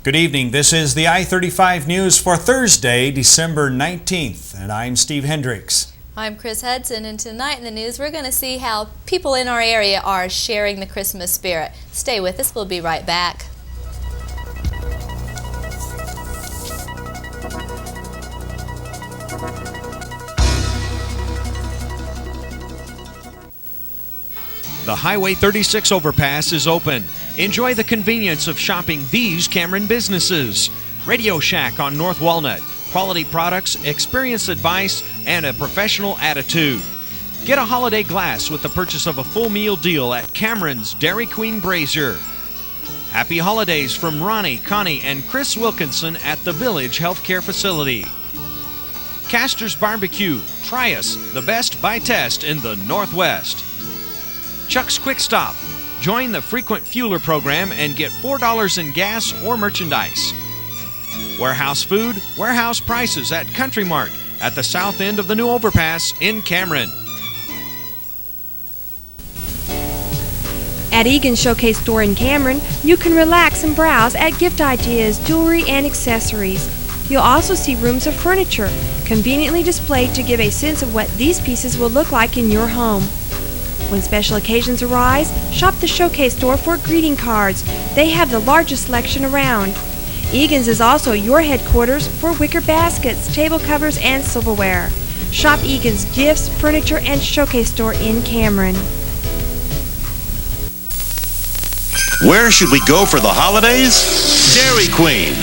Good evening. This is the I-35 News for Thursday, December 19th, and I'm Steve Hendrix. I'm Chris Hudson, and tonight in the news we're going to see how people in our area are sharing the Christmas spirit. Stay with us. We'll be right back. The Highway 36 overpass is open. Enjoy the convenience of shopping these Cameron businesses. Radio Shack on North Walnut. Quality products, experienced advice, and a professional attitude. Get a holiday glass with the purchase of a full meal deal at Cameron's Dairy Queen Brazier. Happy holidays from Ronnie, Connie, and Chris Wilkinson at the Village Healthcare Facility. Caster's Barbecue. Try us, the best by test in the Northwest. Chuck's Quick Stop. Join the Frequent Fueler program and get $4 in gas or merchandise. Warehouse Food, warehouse prices at Country Mart at the south end of the new overpass in Cameron. At Egan's Showcase store in Cameron, you can relax and browse at gift ideas, jewelry, and accessories. You'll also see rooms of furniture, conveniently displayed to give a sense of what these pieces will look like in your home. When special occasions arise, shop the Showcase store for greeting cards. They have the largest selection around. Egan's is also your headquarters for wicker baskets, table covers, and silverware. Shop Egan's Gifts, Furniture, and Showcase store in Cameron. Where should we go for the holidays? Dairy Queen.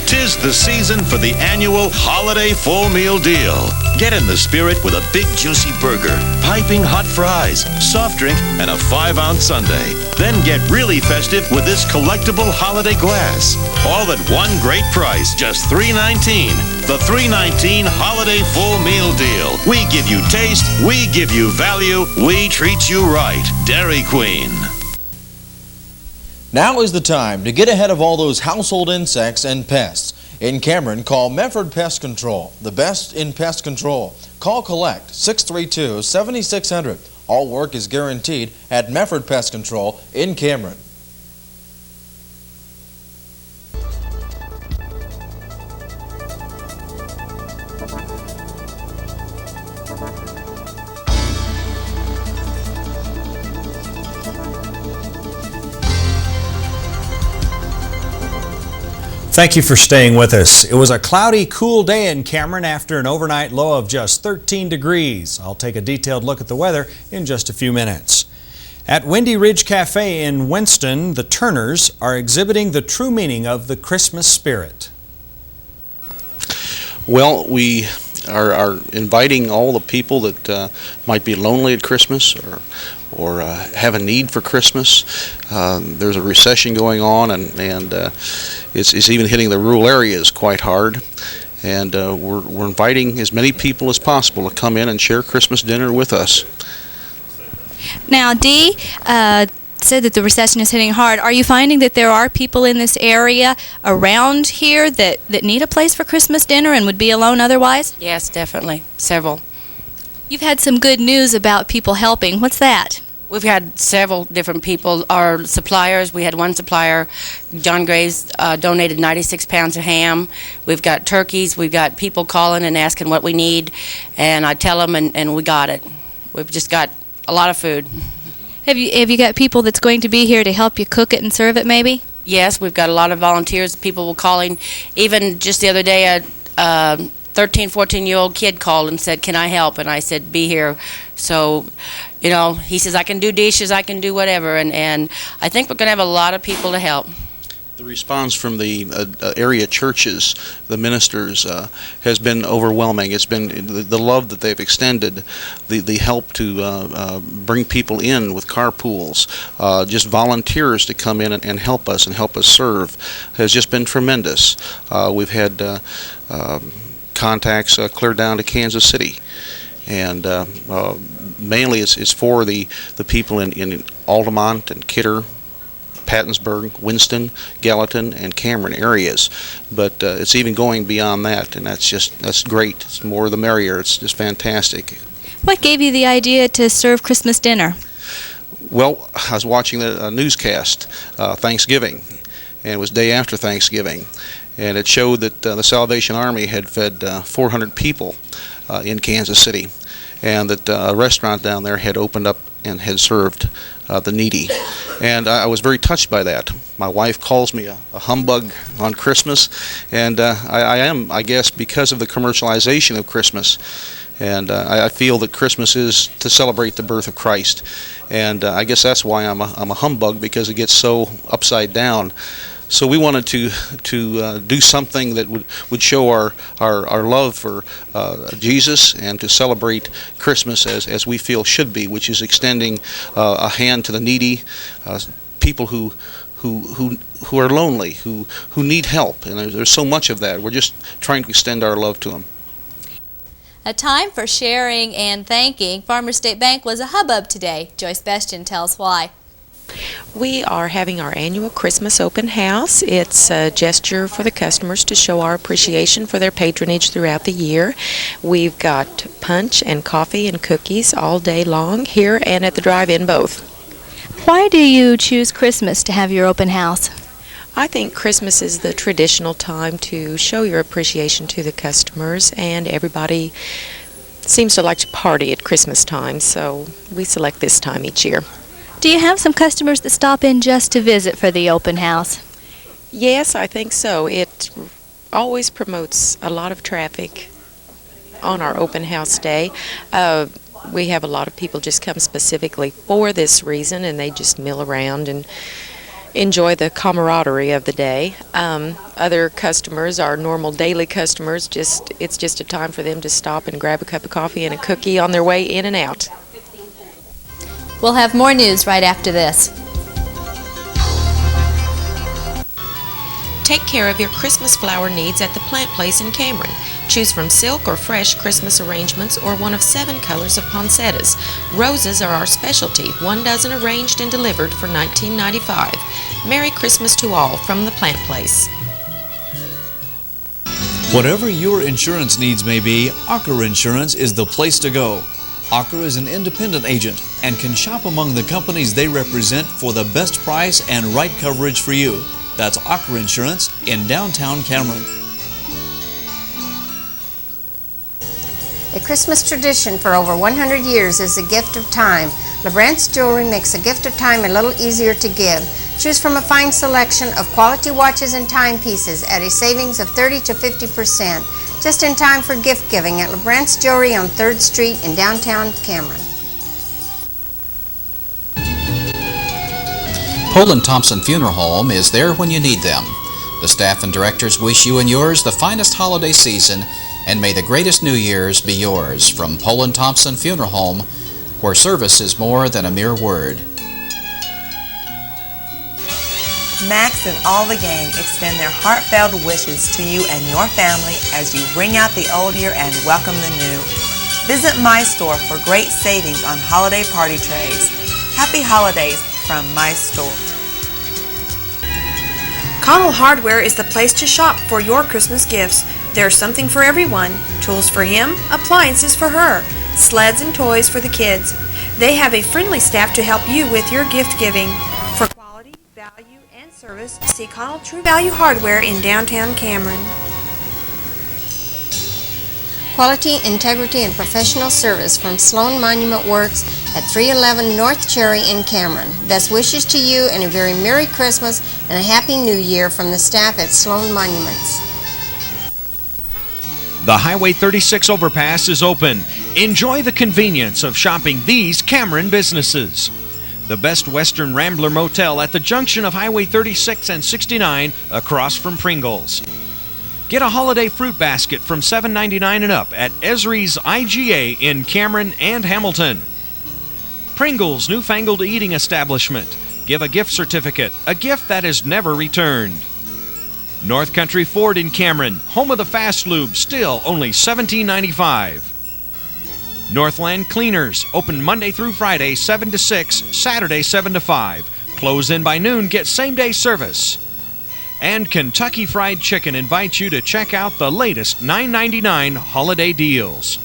'Tis the season for the annual Holiday Full Meal Deal. Get in the spirit with a big juicy burger, piping hot fries, soft drink, and a 5-ounce sundae. Then get really festive with this collectible holiday glass. All at one great price, just $3.19. The $3.19 Holiday Full Meal Deal. We give you taste, we give you value, we treat you right. Dairy Queen. Now is the time to get ahead of all those household insects and pests. In Cameron, call Medford Pest Control, the best in pest control. Call Collect 632-7600. All work is guaranteed at Medford Pest Control in Cameron. Thank you for staying with us. It was a cloudy, cool day in Cameron after an overnight low of just 13 degrees. I'll take a detailed look at the weather in just a few minutes. At Windy Ridge Cafe in Winston, the Turners are exhibiting the true meaning of the Christmas spirit. Well, we are inviting all the people that might be lonely at Christmas or have a need for Christmas. There's a recession going on, and it's even hitting the rural areas quite hard. And we're inviting as many people as possible to come in and share Christmas dinner with us. Now, Dee said that the recession is hitting hard. Are you finding that there are people in this area around here that need a place for Christmas dinner and would be alone otherwise? Yes, definitely. Several. You've had some good news about people helping. What's that? We've had several different people. Our suppliers, we had one supplier, John Graves, donated 96 pounds of ham. We've got turkeys. We've got people calling and asking what we need, and I tell them, and we got it. We've just got a lot of food. Have you got people that's going to be here to help you cook it and serve it maybe? Yes, we've got a lot of volunteers. People were calling. Even just the other day, a 13, 14-year-old kid called and said, "Can I help?" And I said, "Be here." So, you know, he says, "I can do dishes, I can do whatever." And I think we're going to have a lot of people to help. The response from the area churches, the ministers, has been overwhelming. It's been the love that they've extended, the help to bring people in with carpools, just volunteers to come in and help us serve, has just been tremendous. We've had contacts clear down to Kansas City, and mainly it's for the people in Altamont and Kidder, Pattonsburg, Winston, Gallatin, and Cameron areas, but it's even going beyond that, and that's great. It's more the merrier. It's just fantastic. What gave you the idea to serve Christmas dinner? Well, I was watching the newscast, Thanksgiving, and it was day after Thanksgiving. And it showed that the Salvation Army had fed 400 people in Kansas City, and that a restaurant down there had opened up and had served the needy. And I was very touched by that. My wife calls me a humbug on Christmas, and I am, I guess, because of the commercialization of Christmas. And I feel that Christmas is to celebrate the birth of Christ. And I guess that's why I'm a humbug, because it gets so upside down. So we wanted to do something that would show our love for Jesus, and to celebrate Christmas as we feel should be, which is extending a hand to the needy, people who are lonely, who need help. And there's so much of that. We're just trying to extend our love to them. A time for sharing and thanking. Farmers State Bank was a hubbub today. Joyce Bestian tells why. We are having our annual Christmas open house. It's a gesture for the customers to show our appreciation for their patronage throughout the year. We've got punch and coffee and cookies all day long here and at the drive-in both. Why do you choose Christmas to have your open house? I think Christmas is the traditional time to show your appreciation to the customers, and everybody seems to like to party at Christmas time, so we select this time each year. Do you have some customers that stop in just to visit for the open house? Yes, I think so. It always promotes a lot of traffic on our open house day. We have a lot of people just come specifically for this reason, and they just mill around and enjoy the camaraderie of the day. Other customers, our normal daily customers, it's just a time for them to stop and grab a cup of coffee and a cookie on their way in and out. We'll have more news right after this. Take care of your Christmas flower needs at the Plant Place in Cameron. Choose from silk or fresh Christmas arrangements or one of 7 colors of poinsettias. Roses are our specialty, 1 dozen arranged and delivered for $19.95. Merry Christmas to all from the Plant Place. Whatever your insurance needs may be, Acker Insurance is the place to go. Acker is an independent agent and can shop among the companies they represent for the best price and right coverage for you. That's Acker Insurance in downtown Cameron. A Christmas tradition for over 100 years is the gift of time. LeBrant's Jewelry makes a gift of time a little easier to give. Choose from a fine selection of quality watches and timepieces at a savings of 30 to 50%. Just in time for gift giving at LeBrant's Jewelry on 3rd Street in downtown Cameron. Poland Thompson Funeral Home is there when you need them. The staff and directors wish you and yours the finest holiday season, and may the greatest New Year's be yours from Poland Thompson Funeral Home, where service is more than a mere word. Max and all the gang extend their heartfelt wishes to you and your family as you ring out the old year and welcome the new. Visit my store for great savings on holiday party trays. Happy holidays from my store. Connell Hardware is the place to shop for your Christmas gifts. There's something for everyone. Tools for him, appliances for her, sleds and toys for the kids. They have a friendly staff to help you with your gift giving. For quality, value, and service, see Connell True Value Hardware in downtown Cameron. Quality, integrity, and professional service from Sloan Monument Works at 311 North Cherry in Cameron. Best wishes to you and a very Merry Christmas and a Happy New Year from the staff at Sloan Monuments. The Highway 36 overpass is open. Enjoy the convenience of shopping these Cameron businesses. The Best Western Rambler Motel at the junction of Highway 36 and 69 across from Pringles. Get a holiday fruit basket from $7.99 and up at Esri's IGA in Cameron and Hamilton. Pringles Newfangled Eating Establishment. Give a gift certificate, a gift that is never returned. North Country Ford in Cameron, home of the Fast Lube, still only $17.95. Northland Cleaners, open Monday through Friday 7 to 6, Saturday 7 to 5. Close in by noon, get same-day service. And Kentucky Fried Chicken invites you to check out the latest $9.99 holiday deals.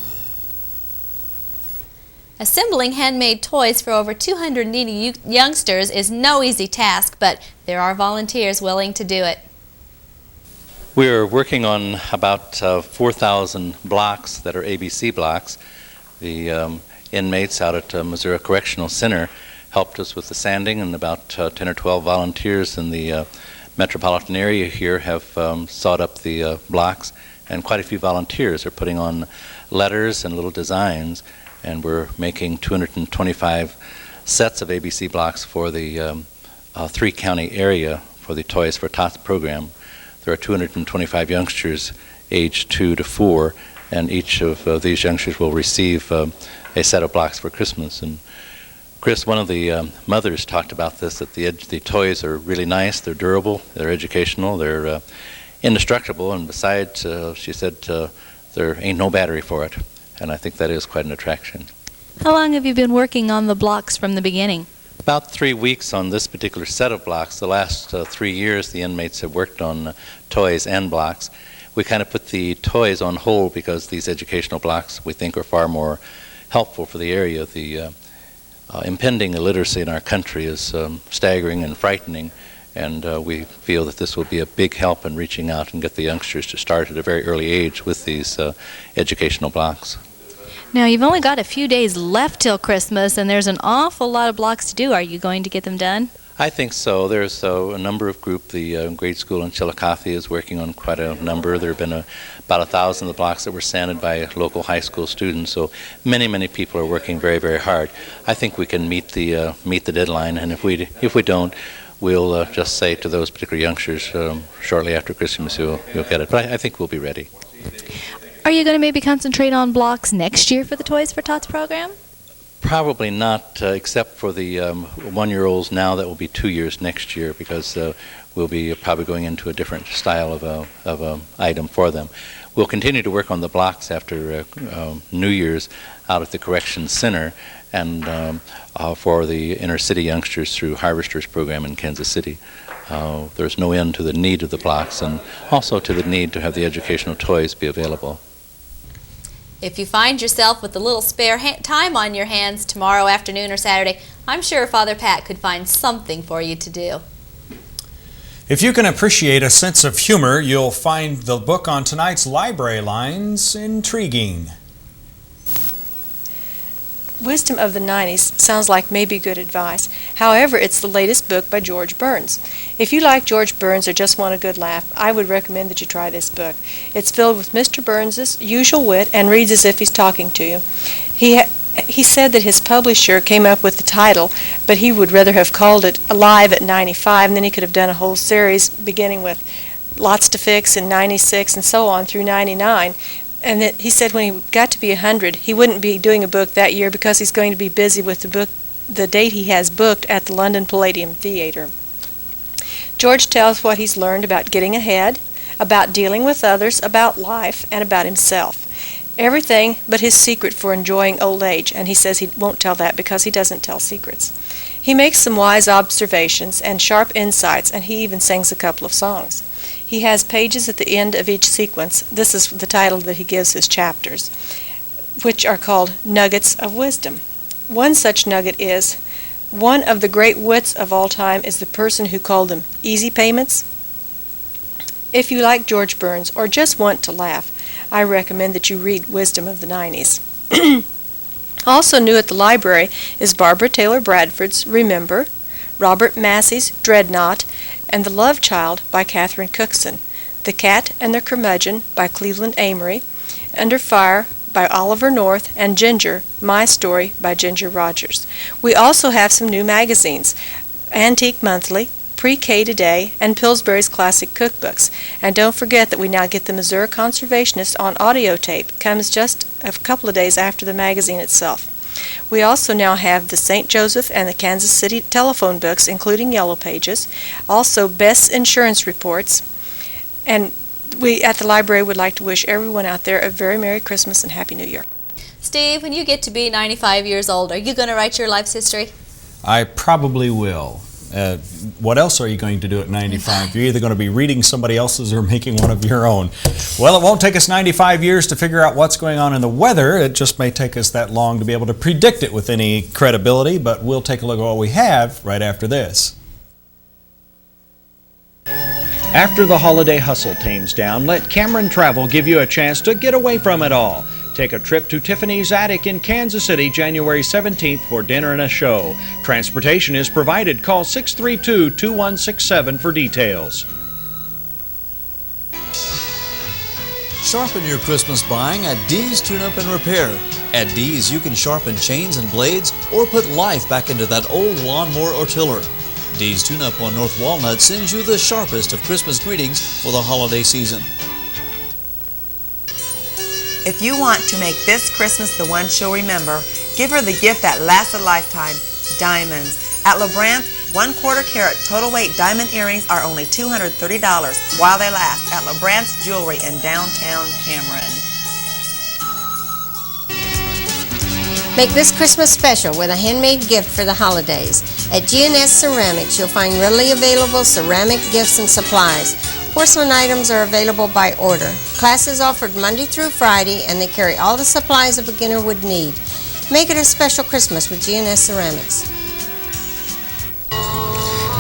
Assembling handmade toys for over 200 needy youngsters is no easy task, but there are volunteers willing to do it. We're working on about 4,000 blocks that are ABC blocks. The inmates out at Missouri Correctional Center helped us with the sanding, and about 10 or 12 volunteers in the metropolitan area here have sawed up the blocks, and quite a few volunteers are putting on letters and little designs, and we're making 225 sets of ABC blocks for the three-county area for the Toys for Tots program. There are 225 youngsters aged 2 to 4, and each of these youngsters will receive a set of blocks for Christmas. And Chris, one of the mothers talked about this, that the toys are really nice, they're durable, they're educational, they're indestructible, and besides, she said, there ain't no battery for it. And I think that is quite an attraction. How long have you been working on the blocks from the beginning? About 3 weeks on this particular set of blocks. The last 3 years the inmates have worked on toys and blocks. We kind of put the toys on hold because these educational blocks we think are far more helpful for the area. The impending illiteracy in our country is staggering and frightening, and we feel that this will be a big help in reaching out and get the youngsters to start at a very early age with these educational blocks. Now, you've only got a few days left till Christmas, and there's an awful lot of blocks to do. Are you going to get them done? I think so. There's a number of groups. The grade school in Chillicothe is working on quite a number. There have been about 1,000 of the blocks that were sanded by local high school students. So many people are working very, very hard. I think we can meet the deadline, and if we don't, we'll just say to those particular youngsters shortly after Christmas, you'll get it. But I think we'll be ready. Are you going to maybe concentrate on blocks next year for the Toys for Tots program? Probably not, except for the 1-year-olds now. That will be 2 years next year, because we'll be probably going into a different style of a item for them. We'll continue to work on the blocks after New Year's out at the Corrections Center, and for the inner city youngsters through Harvesters program in Kansas City. There's no end to the need of the blocks, and also to the need to have the educational toys be available. If you find yourself with a little spare time on your hands tomorrow afternoon or Saturday, I'm sure Father Pat could find something for you to do. If you can appreciate a sense of humor, you'll find the book on tonight's library lines intriguing. Wisdom of the 90s sounds like maybe good advice. However, it's the latest book by George Burns. If you like George Burns or just want a good laugh, I would recommend that you try this book. It's filled with Mr. Burns' usual wit and reads as if he's talking to you. He said that his publisher came up with the title, but he would rather have called it Alive at 95, and then he could have done a whole series beginning with Lots to Fix in 96 and so on through 99. And that he said when he got to be 100, he wouldn't be doing a book that year because he's going to be busy with the date he has booked at the London Palladium Theatre. George tells what he's learned about getting ahead, about dealing with others, about life, and about himself. Everything but his secret for enjoying old age, and he says he won't tell that because he doesn't tell secrets. He makes some wise observations and sharp insights, and he even sings a couple of songs. He has pages at the end of each sequence. This is the title that he gives his chapters, which are called Nuggets of Wisdom. One such nugget is, one of the great wits of all time is the person who called them easy payments. If you like George Burns or just want to laugh, I recommend that you read Wisdom of the 90s. Also new at the library is Barbara Taylor Bradford's Remember, Robert Massey's Dreadnought, and The Love Child by Catherine Cookson, The Cat and the Curmudgeon by Cleveland Amory, Under Fire by Oliver North, and Ginger, My Story by Ginger Rogers. We also have some new magazines, Antique Monthly, Pre-K Today, and Pillsbury's Classic Cookbooks. And don't forget that we now get the Missouri Conservationist on audio tape. Comes just a couple of days after the magazine itself. We also now have the St. Joseph and the Kansas City telephone books, including Yellow Pages, also Best's Insurance Reports, and we at the library would like to wish everyone out there a very Merry Christmas and Happy New Year. Steve, when you get to be 95 years old, are you going to write your life's history? I probably will. What else are you going to do at 95? You're either going to be reading somebody else's or making one of your own. Well, it won't take us 95 years to figure out what's going on in the weather. It just may take us that long to be able to predict it with any credibility, but we'll take a look at what we have right after this. After the holiday hustle tames down, let Cameron Travel give you a chance to get away from it all. Take a trip to Tiffany's Attic in Kansas City, January 17th for dinner and a show. Transportation is provided. Call 632-2167 for details. Sharpen your Christmas buying at Dee's Tune-Up and Repair. At Dee's, you can sharpen chains and blades or put life back into that old lawnmower or tiller. Dee's Tune-Up on North Walnut sends you the sharpest of Christmas greetings for the holiday season. If you want to make this Christmas the one she'll remember, give her the gift that lasts a lifetime, diamonds. At LeBrant's, 1/4 carat total weight diamond earrings are only $230 while they last at LeBrant's Jewelry in downtown Cameron. Make this Christmas special with a handmade gift for the holidays. At G&S Ceramics, you'll find readily available ceramic gifts and supplies. Porcelain items are available by order. Class is offered Monday through Friday, and they carry all the supplies a beginner would need. Make it a special Christmas with G&S Ceramics.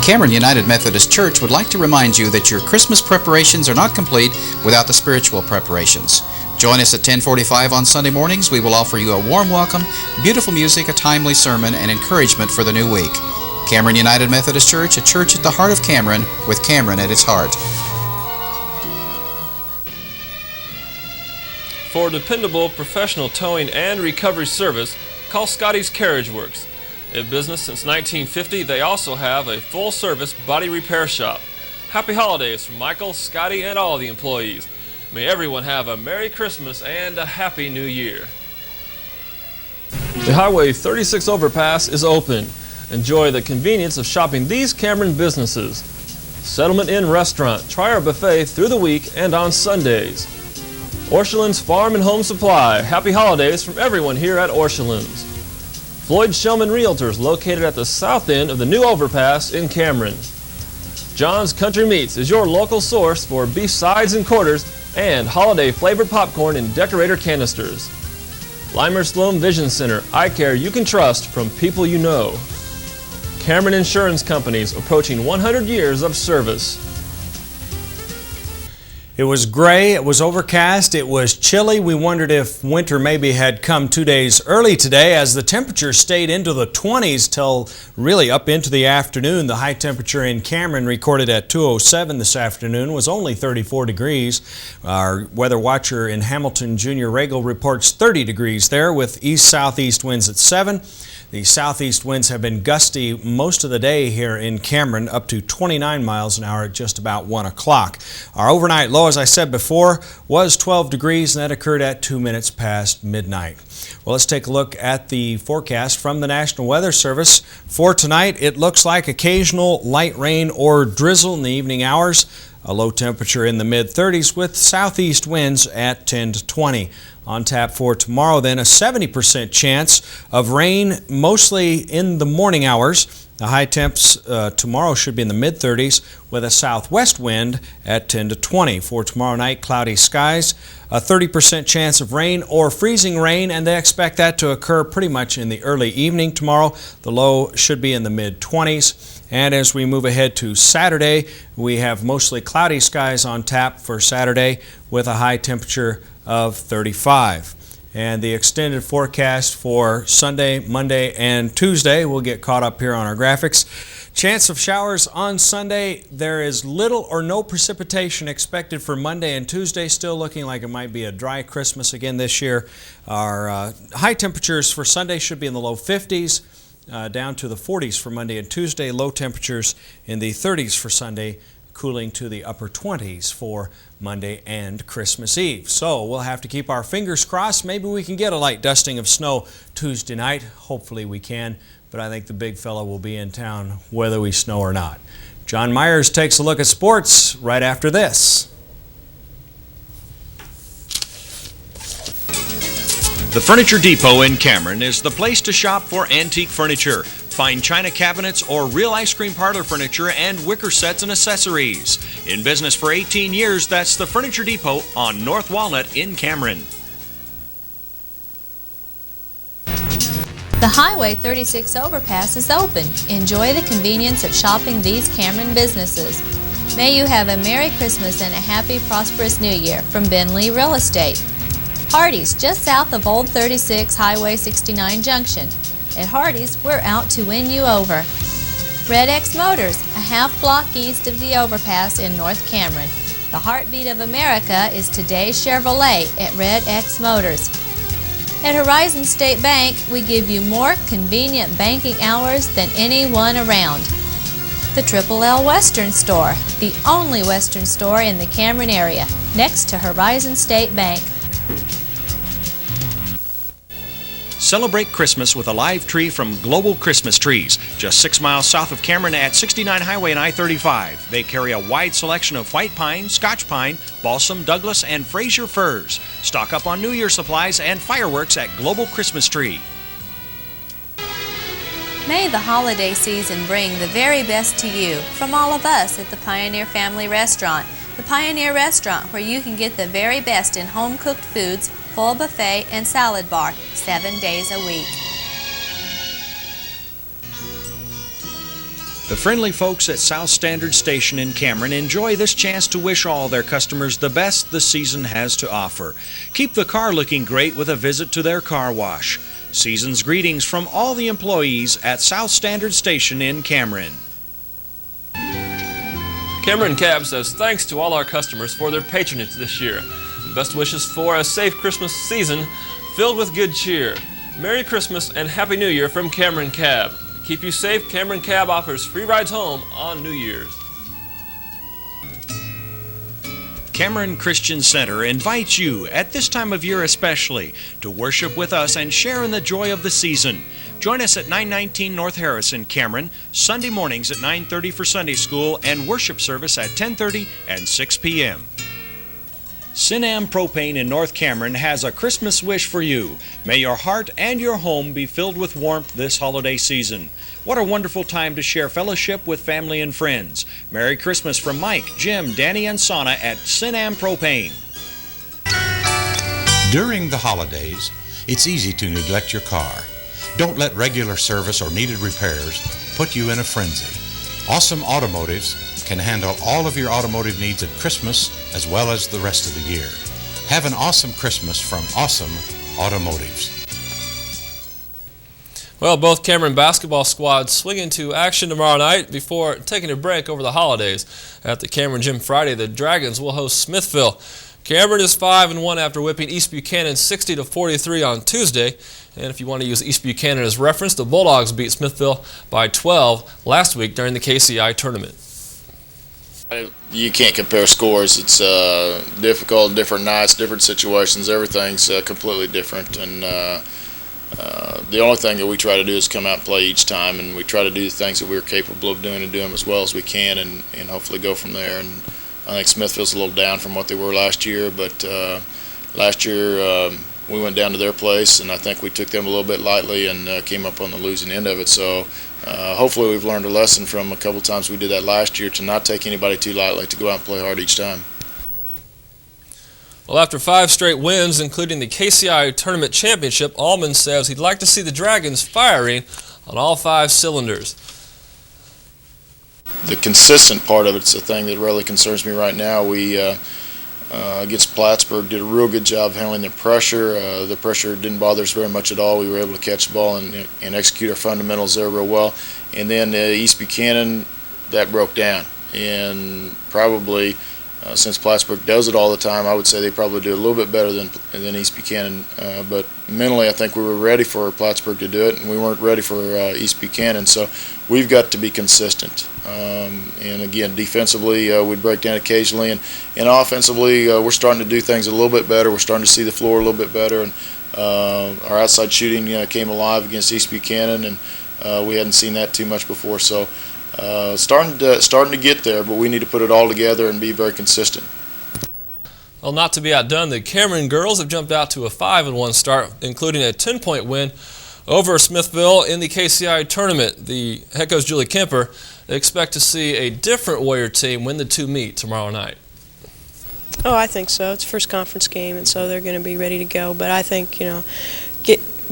Cameron United Methodist Church would like to remind you that your Christmas preparations are not complete without the spiritual preparations. Join us at 10:45 on Sunday mornings. We will offer you a warm welcome, beautiful music, a timely sermon, and encouragement for the new week. Cameron United Methodist Church, a church at the heart of Cameron, with Cameron at its heart. For dependable professional towing and recovery service, call Scotty's Carriage Works. In business since 1950, they also have a full-service body repair shop. Happy holidays from Michael, Scotty, and all the employees. May everyone have a Merry Christmas and a Happy New Year. The Highway 36 overpass is open. Enjoy the convenience of shopping these Cameron businesses. Settlement Inn Restaurant. Try our buffet through the week and on Sundays. Orchelin's Farm and Home Supply. Happy holidays from everyone here at Orchelin's. Floyd Shellman Realtors, located at the south end of the new overpass in Cameron. John's Country Meats is your local source for beef sides and quarters and holiday flavored popcorn in decorator canisters. Limer Sloan Vision Center, eye care you can trust from people you know. Cameron Insurance Companies, approaching 100 years of service. It was gray, it was overcast, it was chilly. We wondered if winter maybe had come 2 days early today, as the temperature stayed into the 20s till really up into the afternoon. The high temperature in Cameron, recorded at 2:07 this afternoon, was only 34 degrees. Our weather watcher in Hamilton, Junior Regal, reports 30 degrees there with east-southeast winds at 7. The southeast winds have been gusty most of the day here in Cameron, up to 29 miles an hour at just about 1 o'clock. Our overnight low, as I said before, was 12 degrees, and that occurred at 2 minutes past midnight. Well, let's take a look at the forecast from the National Weather Service. For tonight, it looks like occasional light rain or drizzle in the evening hours. A low temperature in the mid-30s with southeast winds at 10 to 20. On tap for tomorrow, then, a 70% chance of rain, mostly in the morning hours. The high temps tomorrow should be in the mid-30s with a southwest wind at 10 to 20. For tomorrow night, cloudy skies, a 30% chance of rain or freezing rain, and they expect that to occur pretty much in the early evening tomorrow. The low should be in the mid-20s. And as we move ahead to Saturday, we have mostly cloudy skies on tap for Saturday with a high temperature of 35. And the extended forecast for Sunday, Monday, and Tuesday, we'll get caught up here on our graphics. Chance of showers on Sunday. There is little or no precipitation expected for Monday and Tuesday. Still looking like it might be a dry Christmas again this year. Our high temperatures for Sunday should be in the low 50s. Down to the 40s for Monday and Tuesday. Low temperatures in the 30s for Sunday, cooling to the upper 20s for Monday and Christmas Eve. So we'll have to keep our fingers crossed. Maybe we can get a light dusting of snow Tuesday night. Hopefully we can, but I think the big fella will be in town whether we snow or not. John Myers takes a look at sports right after this. The Furniture Depot in Cameron is the place to shop for antique furniture. Find china cabinets or real ice cream parlor furniture and wicker sets and accessories. In business for 18 years, that's the Furniture Depot on North Walnut in Cameron. The Highway 36 overpass is open. Enjoy the convenience of shopping these Cameron businesses. May you have a Merry Christmas and a happy, prosperous New Year from Ben Lee Real Estate. Hardee's, just south of Old 36 Highway 69 Junction. At Hardee's, we're out to win you over. Red X Motors, a half block east of the overpass in North Cameron. The heartbeat of America is today's Chevrolet at Red X Motors. At Horizon State Bank, we give you more convenient banking hours than anyone around. The Triple L Western Store, the only Western store in the Cameron area, next to Horizon State Bank. Celebrate Christmas with a live tree from Global Christmas Trees, just 6 miles south of Cameron at 69 Highway and I-35. They carry a wide selection of white pine, Scotch pine, balsam, Douglas, and Fraser firs. Stock up on New Year supplies and fireworks at Global Christmas Tree. May the holiday season bring the very best to you from all of us at the Pioneer Family Restaurant. The Pioneer Restaurant, where you can get the very best in home-cooked foods, full buffet, and salad bar, 7 days a week. The friendly folks at South Standard Station in Cameron enjoy this chance to wish all their customers the best the season has to offer. Keep the car looking great with a visit to their car wash. Season's greetings from all the employees at South Standard Station in Cameron. Cameron Cab says thanks to all our customers for their patronage this year. Best wishes for a safe Christmas season filled with good cheer. Merry Christmas and Happy New Year from Cameron Cab. To keep you safe, Cameron Cab offers free rides home on New Year's. Cameron Christian Center invites you, at this time of year especially, to worship with us and share in the joy of the season. Join us at 919 North Harris in Cameron, Sunday mornings at 9:30 for Sunday school and worship service at 10:30 and 6 p.m. Sinam Propane in North Cameron has a Christmas wish for you. May your heart and your home be filled with warmth this holiday season. What a wonderful time to share fellowship with family and friends. Merry Christmas from Mike, Jim, Danny, and Sana at Sinam Propane. During the holidays, it's easy to neglect your car. Don't let regular service or needed repairs put you in a frenzy. Awesome Automotives can handle all of your automotive needs at Christmas as well as the rest of the year. Have an awesome Christmas from Awesome Automotives. Well, both Cameron basketball squads swing into action tomorrow night before taking a break over the holidays. At the Cameron Gym Friday, the Dragons will host Smithville. Cameron is 5-1 after whipping East Buchanan 60-43 on Tuesday. And if you want to use East Buchanan as reference, the Bulldogs beat Smithville by 12 last week during the KCI tournament. You can't compare scores. It's difficult, different nights, different situations. Everything's completely different. And the only thing that we try to do is come out and play each time, and we try to do the things that we're capable of doing and do them as well as we can, and hopefully go from there. And I think Smithville's a little down from what they were last year, but last year we went down to their place, and I think we took them a little bit lightly and came up on the losing end of it. So hopefully we've learned a lesson from a couple times we did that last year to not take anybody too lightly, to go out and play hard each time. Well, after 5 straight wins, including the KCI Tournament Championship, Allman says he'd like to see the Dragons firing on all 5 cylinders. The consistent part of it's the thing that really concerns me right now. We against Plattsburgh did a real good job handling the pressure. The pressure didn't bother us very much at all. We were able to catch the ball and execute our fundamentals there real well. And then East Buchanan, that broke down. And probably since Plattsburgh does it all the time, I would say they probably do a little bit better than East Buchanan. But mentally, I think we were ready for Plattsburgh to do it, and we weren't ready for East Buchanan. So we've got to be consistent. And again, defensively, we break down occasionally, and offensively, we're starting to do things a little bit better. We're starting to see the floor a little bit better, and our outside shooting came alive against East Buchanan, and we hadn't seen that too much before. So starting to get there, but we need to put it all together and be very consistent. Well, not to be outdone, the Cameron girls have jumped out to a 5-1 start, including a 10-point win over Smithville in the KCI tournament. The head coach, Julie Kemper, they expect to see a different Warrior team when the two meet tomorrow night. Oh, I think so. It's the first conference game, and so they're going to be ready to go. But I think,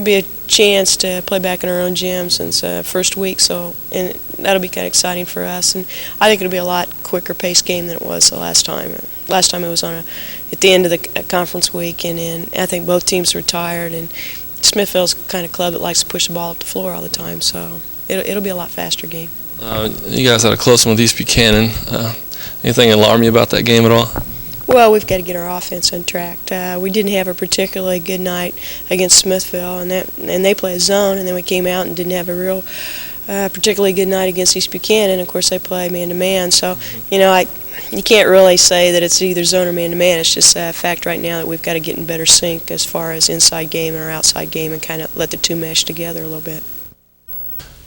be a chance to play back in our own gym since first week, and that'll be kind of exciting for us. And I think it'll be a lot quicker paced game than it was the last time. Last time it was at the end of the conference week, and I think both teams were tired. And Smithville's the kind of club that likes to push the ball up the floor all the time, so it'll be a lot faster game. You guys had a close one with East Buchanan. Anything alarm you about that game at all? Well, we've got to get our offense on track. We didn't have a particularly good night against Smithville, and they play a zone, and then we came out and didn't have a real particularly good night against East Buchanan. Of course, they play man-to-man, so you can't really say that it's either zone or man-to-man. It's just a fact right now that we've got to get in better sync as far as inside game and our outside game and kind of let the two mesh together a little bit.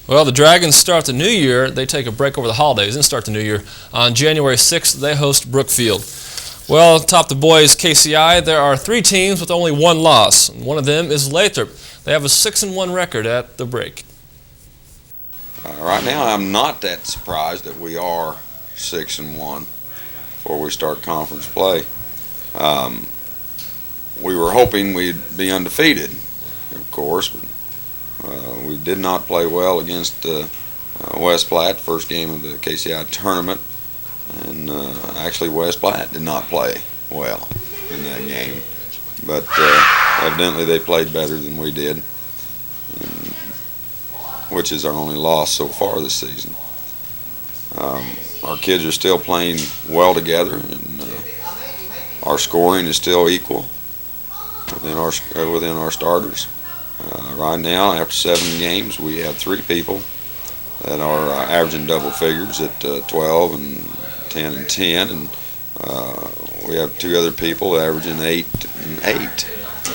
Well, the Dragons start the new year. They take a break over the holidays and start the new year. On January 6th, they host Brookfield. Well, atop the boys' KCI, there are 3 teams with only 1 loss. One of them is Lathrop. They have a 6-1 record at the break. Right now, I'm not that surprised that we are 6-1 before we start conference play. We were hoping we'd be undefeated, of course, but we did not play well against West Platte, first game of the KCI tournament. And actually West Platte did not play well in that game, but evidently they played better than we did, which is our only loss so far this season. Our kids are still playing well together, and our scoring is still equal within our starters. Right now, after 7 games, we have 3 people that are averaging double figures at 12 and 10 and 10, and we have 2 other people averaging 8 and 8.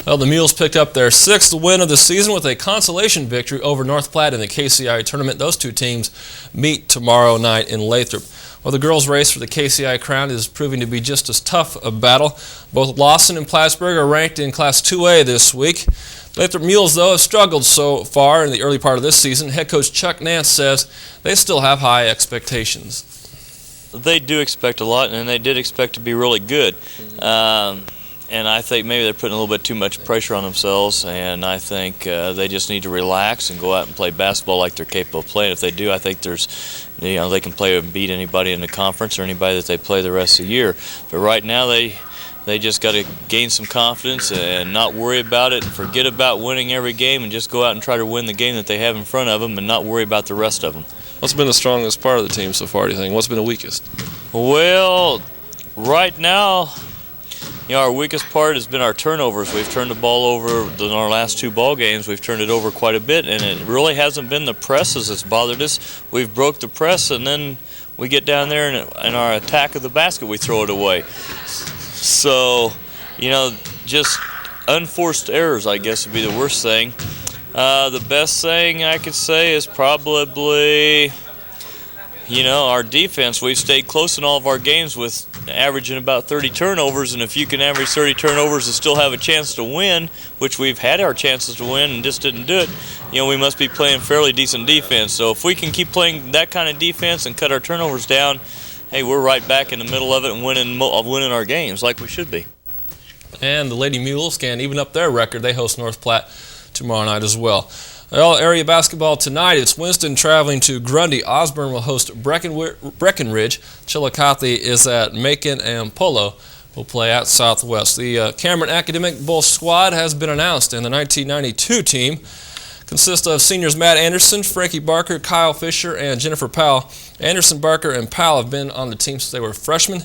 Well, the Mules picked up their 6th win of the season with a consolation victory over North Platte in the KCI tournament. Those 2 teams meet tomorrow night in Lathrop. Well, the girls' race for the KCI crown is proving to be just as tough a battle. Both Lawson and Plattsburgh are ranked in Class 2A this week. Lathrop Mules, though, have struggled so far in the early part of this season. Head coach Chuck Nance says they still have high expectations. They do expect a lot, and they did expect to be really good. And I think maybe they're putting a little bit too much pressure on themselves, and I think they just need to relax and go out and play basketball like they're capable of playing. If they do, I think they can play and beat anybody in the conference or anybody that they play the rest of the year. But right now, they just got to gain some confidence and not worry about it and forget about winning every game and just go out and try to win the game that they have in front of them and not worry about the rest of them. What's been the strongest part of the team so far, do you think? What's been the weakest? Well, right now, our weakest part has been our turnovers. We've turned the ball over in our last 2 ball games. We've turned it over quite a bit, and it really hasn't been the presses that's bothered us. We've broke the press, and then we get down there and in our attack of the basket, we throw it away. So, just unforced errors, I guess, would be the worst thing. The best thing I could say is probably, our defense. We've stayed close in all of our games with averaging about 30 turnovers, and if you can average 30 turnovers and still have a chance to win, which we've had our chances to win and just didn't do it, we must be playing fairly decent defense. So if we can keep playing that kind of defense and cut our turnovers down, hey, we're right back in the middle of it and winning our games like we should be. And the Lady Mules can even up their record. They host North Platte tomorrow night as well. Well, area basketball tonight, it's Winston traveling to Grundy. Osborne will host Breckenridge. Chillicothe is at Macon, and Polo will play at Southwest. The Cameron Academic Bowl squad has been announced, and the 1992 team consists of seniors Matt Anderson, Frankie Barker, Kyle Fisher, and Jennifer Powell. Anderson, Barker, and Powell have been on the team since they were freshmen.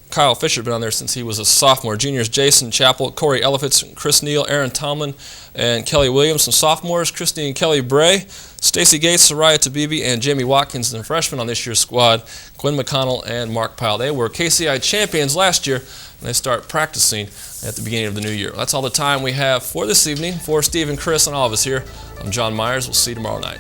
Kyle Fisher has been on there since he was a sophomore. Juniors Jason Chappell, Corey Elifitz, Chris Neal, Aaron Tomlin, and Kelly Williams. And sophomores Christy and Kelly Bray, Stacy Gates, Soraya Tabibi, and Jamie Watkins. And freshmen on this year's squad, Quinn McConnell and Mark Powell. They were KCI champions last year, and they start practicing at the beginning of the new year. That's all the time we have for this evening. For Steve and Chris and all of us here, I'm John Myers. We'll see you tomorrow night.